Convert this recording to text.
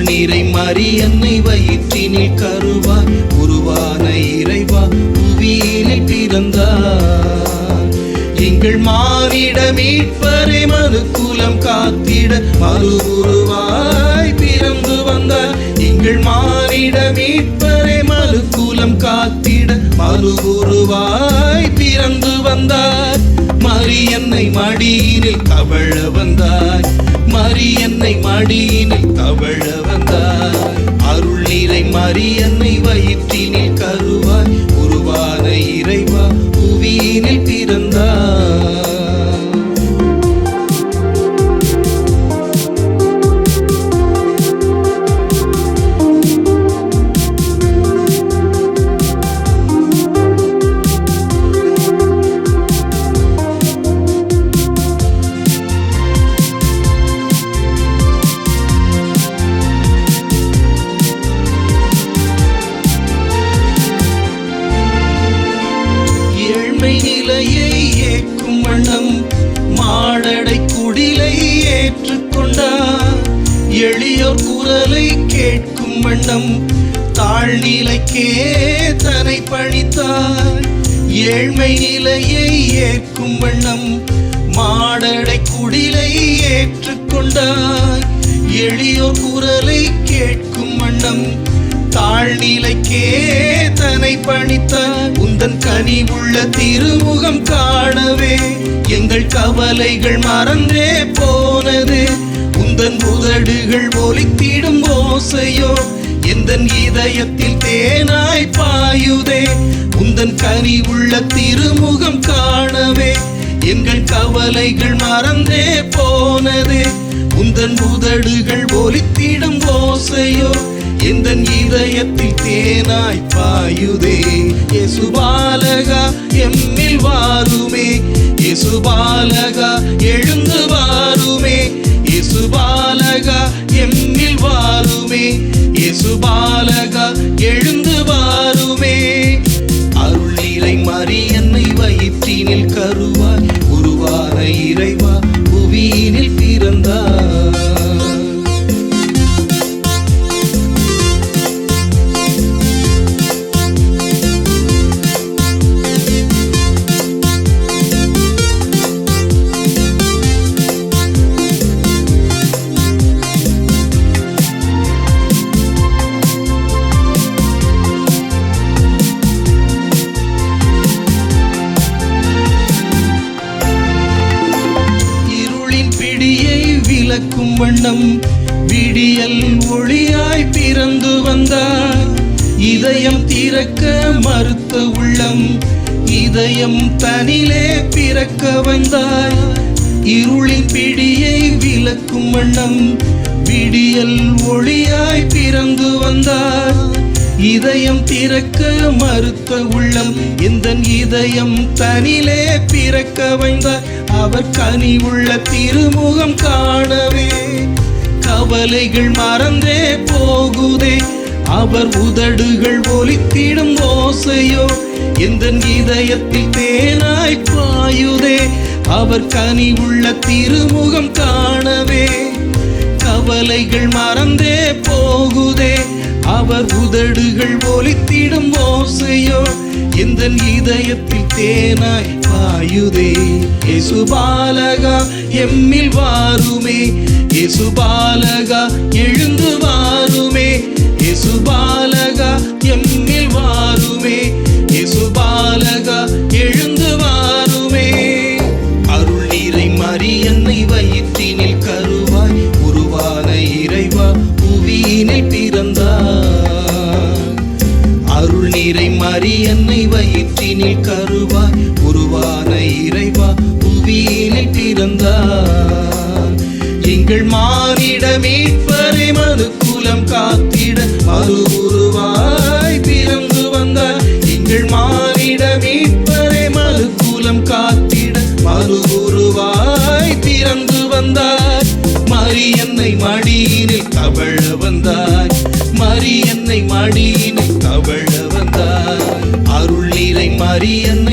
நீரை மரியன்னை வயிற்றினில் கருவாய் உருவான இறைவா புவியினில் பிறந்தார். எங்கள் மானிட மீட்பரை மனுக்குலம் காத்திட மறு உருவாய் பிறந்து வந்தார். எங்கள் மானிட மீட்பரை மனுக்குலம் காத்திட மறு உருவாய் பிறந்து வந்தார். மரியன்னை மடியினில் தவழ வந்தாய், மரியன்னை மடியினில் தவழ வந்தாய். அருள் நீரை மரியன்னை வயிற்றினில் கருவாய் உருவான இறைவா புவியினில் பிறந்தாய். நிலையை ஏற்கும் வண்ணம் மாடடை குடிலை ஏற்றுக்கொண்டார். எளியோர் குரலை கேட்கும் வண்ணம் தாழ்நிலைக்கே தன்னை பணித்தார். ஏழ்மை நிலையை ஏற்கும் வண்ணம் மாடடை குடிலை ஏற்றுக்கொண்டார். எளியோர் குரலை கேட்கும் வண்ணம் தாழ்நிலைக்கே தன்னை பணித்தார். உந்தன் கனிவுள்ள திருமுகம் காணவே எங்கள் கவலைகள் மறந்தே போனது. உந்தன் உதடுகள் ஒலித்திடும் ஓசையோ எந்தன் இதயத்தில் தேனாய் பாயுதே. உந்தன் கனிவுள்ள திருமுகம் காணவே எங்கள் கவலைகள் மறந்தே போனது. உந்தன் உதடுகள் ஒலித்திடும் ஓசையோ எந்தன் இதயத்தில் தேனாய் பாயுதே. இயேசுபாலகா எம்மில் வாருமே, இயேசுபாலகா எழுந்து வாருமே. இயேசுபாலகா எம்மில் வாருமே, இயேசுபாலகா எழுந்து வாருமே. அருள் நீரை மரியன்னை வயிற்றினில் கருவாய் உருவான இறைவா புவியினில் பிறந்தார். விளக்கும் வண்ணம் விடியல் ஒளியாய் பிறந்து வந்தார். இதயம் திறக்க மறுத்த உள்ளம் இதயம் தனிலே பிறக்க வந்தார். இருளின் பிடியை விளக்கும் வண்ணம் விடியல் ஒளியாய் பிறந்து வந்தார். இதயம் திறக்க மறுத்த உள்ளம் எந்தன் இதயம் தனிலே பிறக்க வைந்தார். அவர் கனிவுள்ள திருமுகம் காணவே கவலைகள் மறந்தே போகுதே. அவர் உதடுகள் ஒலித்திடும் ஓசையோ எந்தன் இதயத்தில் தேனாய் பாயுதே. அவர் கனிவுள்ள திருமுகம் காணவே கவலைகள் மறந்தே போகுதே. அவர் உதடுகள் ஒலித்திடும் ஓசையோ எந்தன் இதயத்தில் தேனாய் பாயுதே. இயேசுபாலகா எம்மில் வாருமே, இயேசுபாலகா எழுந்து வாருமே. இயேசுபாலகா எம்மில் வாருமே, இயேசுபாலகா எழுந்து வாருமே. அருள் நீரை மரியன்னை வயிற்றினில் கருவாய் உருவான இறைவா புவியினில் பிறந்தார். அருள் நீரை மரியன்னை வயிற்றினில் கருவாய் உருவான இறைவா புவியினில் பிறந்தார். எங்கள் மானிட மீட்பரை மனுக்குலம் காத்திட மறு உருவாய் பிறந்து வந்தார். எங்கள் மானிட மீட்பரை மனுக்குலம் காத்திட மறு உருவாய் பிறந்து வந்தார். மரியன்னை மடியினில் தவழ வந்தாய், மரியன்னை மடியினில் தவழ வந்தாய். அருள் நீரை மரியன்னை